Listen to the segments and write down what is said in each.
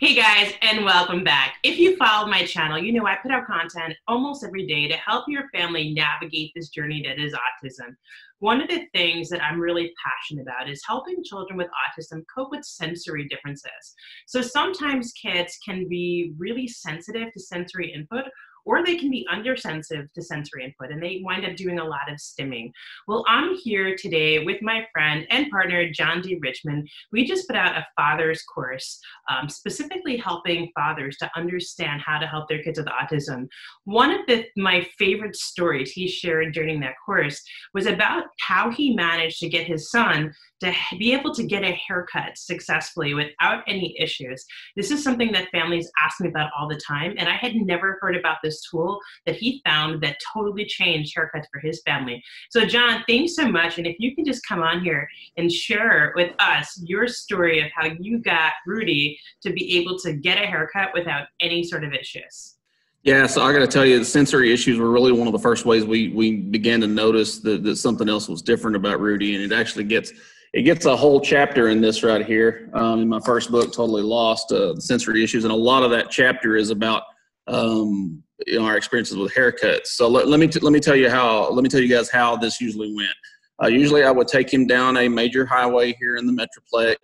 Hey guys, and welcome back. If you follow my channel, you know I put out content almost every day to help your family navigate this journey that is autism. One of the things that I'm really passionate about is helping children with autism cope with sensory differences. So sometimes kids can be really sensitive to sensory input, or they can be undersensitive to sensory input, and they wind up doing a lot of stimming. Well, I'm here today with my friend and partner, John D. Richmond. We just put out a father's course, specifically helping fathers to understand how to help their kids with autism. One of my favorite stories he shared during that course was about how he managed to get his son to be able to get a haircut successfully without any issues. This is something that families ask me about all the time, and I had never heard about this tool that he found that totally changed haircuts for his family. So John, thanks so much, and if you can just come on here and share with us your story of how you got Rudy to be able to get a haircut without any sort of issues. Yeah, so I got to tell you, the sensory issues were really one of the first ways we began to notice that something else was different about Rudy, and it actually gets a whole chapter in this right here. In my first book, Totally Lost, the sensory issues, and a lot of that chapter is about our experiences with haircuts. So let me tell you guys how this usually went. Usually, I would take him down a major highway here in the Metroplex.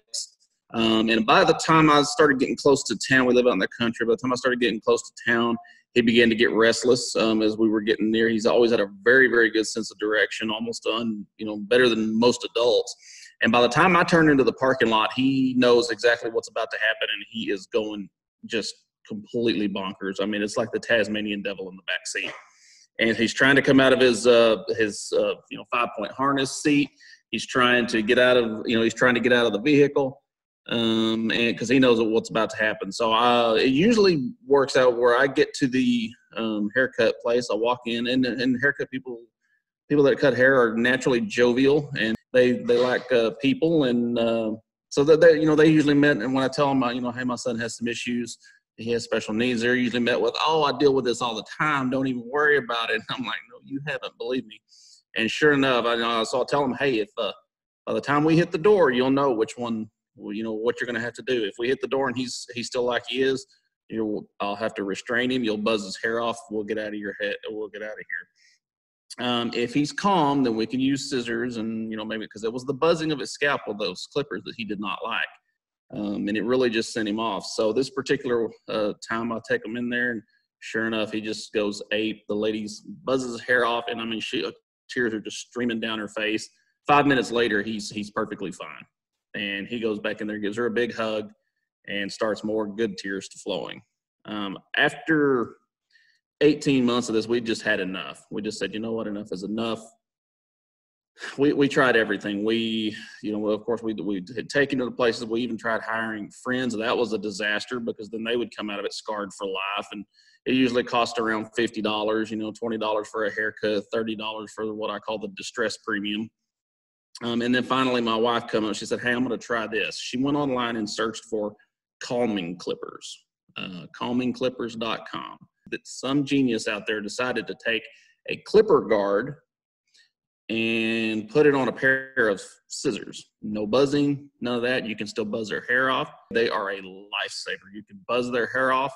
And by the time I started getting close to town, we live out in the country. By the time I started getting close to town, he began to get restless as we were getting near. He's always had a very, very good sense of direction, almost better than most adults. And by the time I turn into the parking lot, he knows exactly what's about to happen, and he is going just completely bonkers. I mean, it's like the Tasmanian devil in the back seat. And he's trying to come out of his 5-point harness seat. He's trying to get out of the vehicle. And because he knows what's about to happen. So it usually works out where I get to the haircut place. I walk in, and haircut people that cut hair are naturally jovial, and they like people, and so that they usually met. And when I tell them, hey, my son has some issues, he has special needs, they're usually met with, oh, I deal with this all the time, don't even worry about it. And I'm like, no, you haven't, believe me. And sure enough, so I'll tell them, hey, if by the time we hit the door, you'll know which one. What you're going to have to do. If we hit the door and he's still like he is, I'll have to restrain him. You'll buzz his hair off. We'll get out of your head. We'll get out of here. If he's calm, then we can use scissors, and maybe because it was the buzzing of his scalp with those clippers that he did not like, and it really just sent him off. So this particular time, I take him in there, and sure enough, he just goes ape. The lady buzzes his hair off, and tears are just streaming down her face. 5 minutes later, he's perfectly fine. And he goes back in there, gives her a big hug, and starts more good tears to flowing. After 18 months of this, we just had enough. We just said, you know what, enough is enough. We tried everything. Of course, we had taken to the places. We even tried hiring friends. That was a disaster because then they would come out of it scarred for life. And it usually cost around $50, $20 for a haircut, $30 for what I call the distress premium. And then finally, my wife came up. She said, hey, I'm going to try this. She went online and searched for calming clippers, calmingclippers.com. That some genius out there decided to take a clipper guard and put it on a pair of scissors. No buzzing, none of that. You can still buzz their hair off. They are a lifesaver. You can buzz their hair off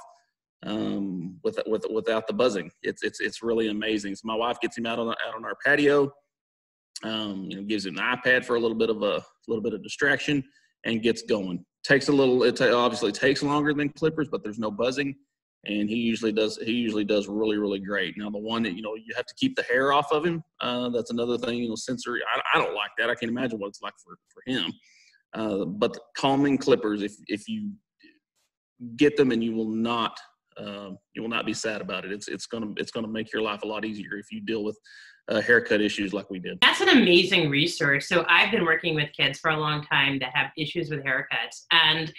without the buzzing. It's really amazing. So my wife gets him out on our patio. Gives him an iPad for a little bit of distraction, and gets going. It obviously takes longer than clippers, but there's no buzzing, and he usually does really, really great. Now the one that you have to keep the hair off of him, that's another thing. Sensory. I don't like that. I can't imagine what it's like for him. But the calming clippers, if you get them, and you will not be sad about it. It's gonna make your life a lot easier if you deal with haircut issues like we did. That's an amazing resource. So I've been working with kids for a long time that have issues with haircuts, and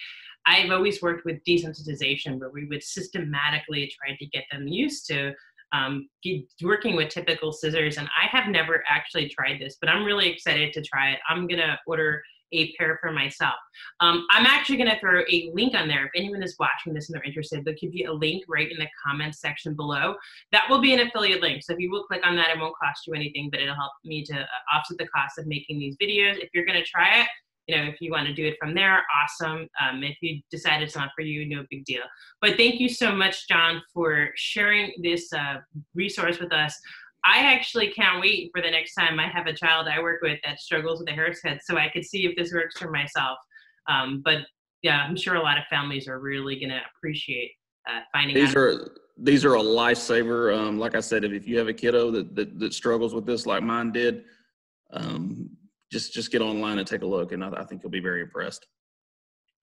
I've always worked with desensitization, where we would systematically try to get them used to working with typical scissors. And I have never actually tried this, but I'm really excited to try it. I'm gonna order a pair for myself. I'm actually going to throw a link on there. If anyone is watching this and they're interested, they'll give you a link right in the comments section below. That will be an affiliate link. So if you will click on that, it won't cost you anything, but it'll help me to offset the cost of making these videos. If you're going to try it, if you want to do it from there, awesome. If you decide it's not for you, no big deal. But thank you so much, John, for sharing this resource with us. I actually can't wait for the next time I have a child I work with that struggles with a haircut, so I could see if this works for myself. But yeah, I'm sure a lot of families are really going to appreciate finding out. These are a lifesaver. Like I said, if you have a kiddo that struggles with this like mine did, just get online and take a look, and I think you'll be very impressed.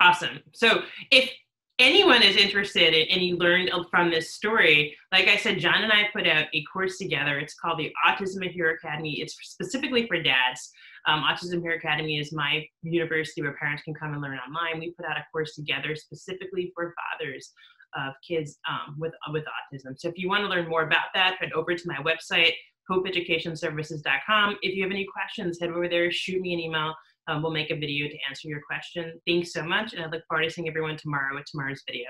Awesome. So if anyone is interested and you learned from this story, like I said, John and I put out a course together. It's called the Autism Hero Academy. It's specifically for dads. Autism Hero Academy is my university where parents can come and learn online. We put out a course together specifically for fathers of kids with autism. So if you want to learn more about that, head over to my website, hopeeducationservices.com. If you have any questions, head over there, shoot me an email. We'll make a video to answer your question. Thanks so much, and I look forward to seeing everyone tomorrow with tomorrow's video.